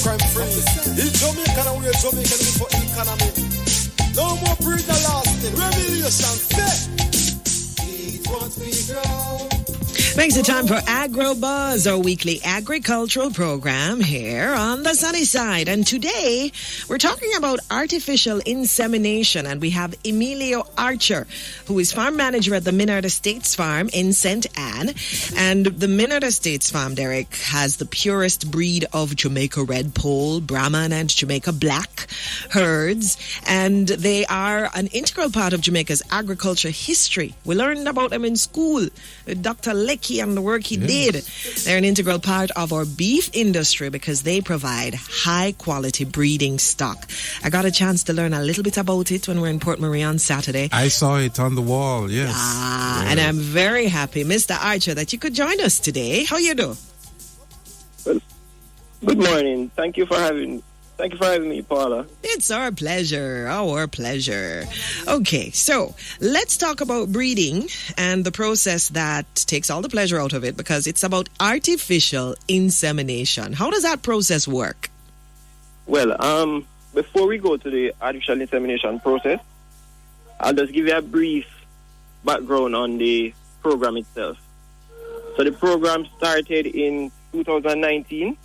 crime free. In Jamaica, and we're Jamaican for economy. No more breeder lasting. Revelation set. Eat what we grow. Makes it time for Agro Buzz, our weekly agricultural program here on the sunny side. And today, we're talking about artificial insemination. And we have Emelio Archer, who is farm manager at the Minard Estates Farm in St. Anne. And the Minard Estates Farm, Derek, has the purest breed of Jamaica Red Pole, Brahman, and Jamaica Black herds. And they are an integral part of Jamaica's agriculture history. We learned about them in school. Dr. Lecky and the work he did. They're an integral part of our beef industry because they provide high quality breeding stock. I got a chance to learn a little bit about it when we were in Port Marie on Saturday. I saw it on the wall, yes. And I'm very happy, Mr. Archer, that you could join us today. How you do? Well, good morning. Thank you for having me, Paula. It's our pleasure. Our pleasure. Okay, so let's talk about breeding and the process that takes all the pleasure out of it because it's about artificial insemination. How does that process work? Well, before we go to the artificial insemination process, I'll just give you a brief background on the program itself. So the program started in 2019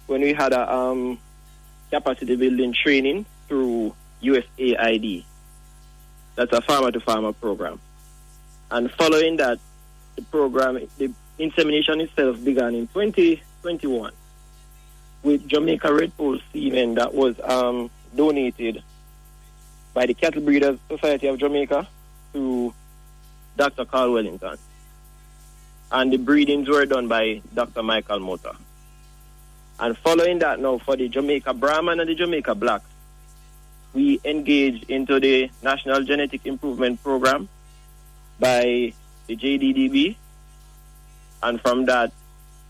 when we had a capacity building training through USAID. That's a farmer-to-farmer program. And following that, the insemination itself began in 2021 with Jamaica Red Pole semen that was donated by the Cattle Breeders Society of Jamaica to Dr. Carl Wellington. And the breedings were done by Dr. Michael Mota. And following that now, for the Jamaica Brahman and the Jamaica Black, we engaged into the National Genetic Improvement Program by the JDDB. And from that,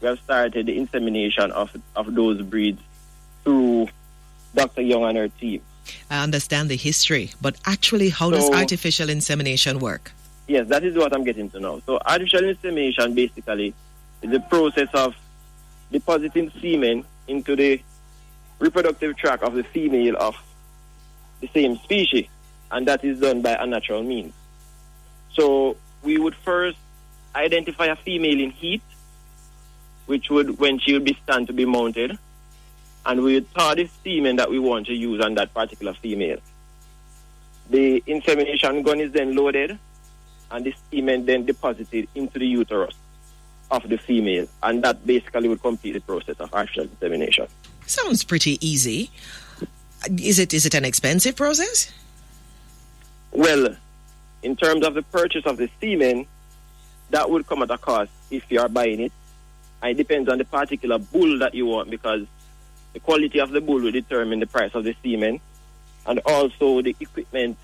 we have started the insemination of those breeds through Dr. Young and her team. I understand the history, but actually, how does artificial insemination work? Yes, that is what I'm getting to now. So artificial insemination basically is the process of depositing semen into the reproductive tract of the female of the same species, and that is done by unnatural means. So we would first identify a female in heat, which would, when she would be stand to be mounted, and we would thaw the semen that we want to use on that particular female. The insemination gun is then loaded, and the semen then deposited into the uterus of the female, and that basically would complete the process of artificial insemination. Sounds pretty easy. Is it an expensive process? Well, in terms of the purchase of the semen, that would come at a cost if you are buying it. And it depends on the particular bull that you want, because the quality of the bull will determine the price of the semen and also the equipment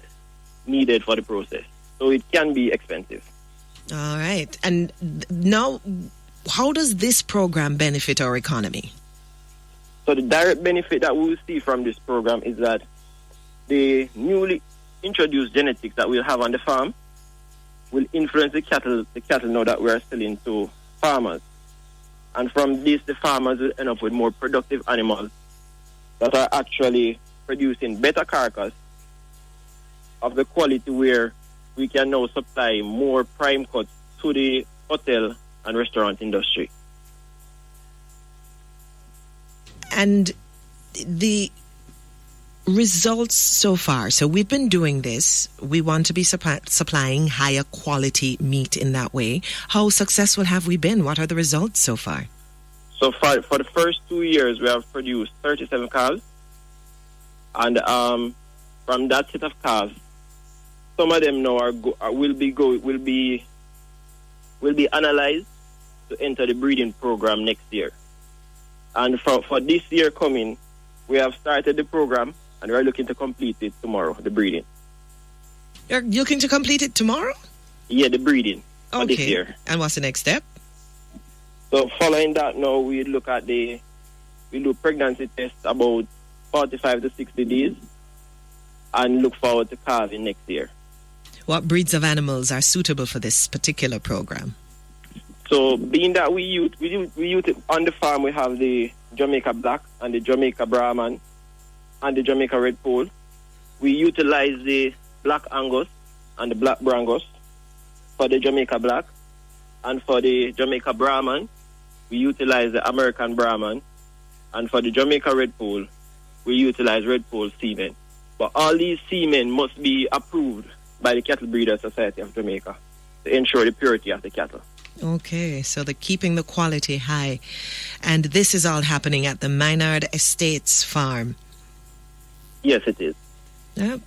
needed for the process. So it can be expensive. All right. And now, how does this program benefit our economy? So the direct benefit that we will see from this program is that the newly introduced genetics that we'll have on the farm will influence the cattle now that we are selling to farmers. And from this, the farmers will end up with more productive animals that are actually producing better carcass of the quality where we can now supply more prime cuts to the hotel and restaurant industry. And the results so far, so we've been doing this. We want to be supplying higher quality meat in that way. How successful have we been? What are the results so far? So far, for the first 2 years, we have produced 37 calves. And from that set of calves, some of them now will be analyzed to enter the breeding program next year. And for this year coming, we have started the program and we are looking to complete it tomorrow, the breeding. You're looking to complete it tomorrow? Yeah, the breeding for this year. And what's the next step? So following that now, we do pregnancy tests about 45 to 60 days and look forward to calving next year. What breeds of animals are suitable for this particular program? So being that we use it on the farm, we have the Jamaica Black and the Jamaica Brahman and the Jamaica Red Pole. We utilize the Black Angus and the Black Brangus for the Jamaica Black. And for the Jamaica Brahman, we utilize the American Brahman. And for the Jamaica Red Pole, we utilize Red Pole semen. But all these semen must be approved by the Cattle Breeders Society of Jamaica to ensure the purity of the cattle. Okay, so they're keeping the quality high. And this is all happening at the Minard Estates Farm. Yes, it is. Yep.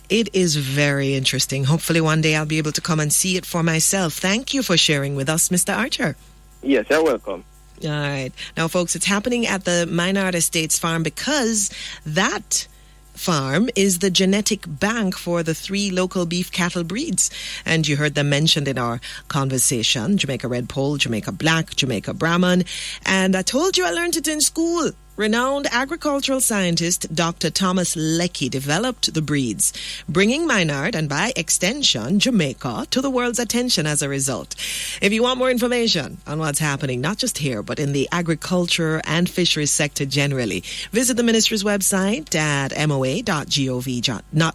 It is very interesting. Hopefully one day I'll be able to come and see it for myself. Thank you for sharing with us, Mr. Archer. Yes, you're welcome. All right. Now, folks, it's happening at the Minard Estates Farm because that farm is the genetic bank for the 3 local beef cattle breeds. And you heard them mentioned in our conversation: Jamaica Red Pole, Jamaica Black, Jamaica Brahman. And I told you I learned it in school. Renowned agricultural scientist Dr. Thomas Leckie developed the breeds, bringing Minard and by extension Jamaica to the world's attention as a result. If you want more information on what's happening, not just here, but in the agriculture and fisheries sector generally, visit the ministry's website at moa.gov.jm.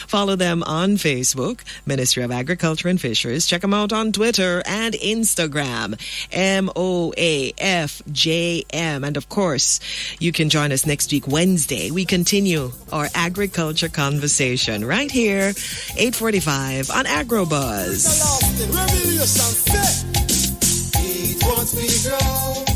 Follow them on Facebook, Ministry of Agriculture and Fisheries. Check them out on Twitter and Instagram, MOAFJM. And of course, you can join us next week, Wednesday. We continue our agriculture conversation right here, 8:45 on AgroBuzz. Revelation, it wants me grow.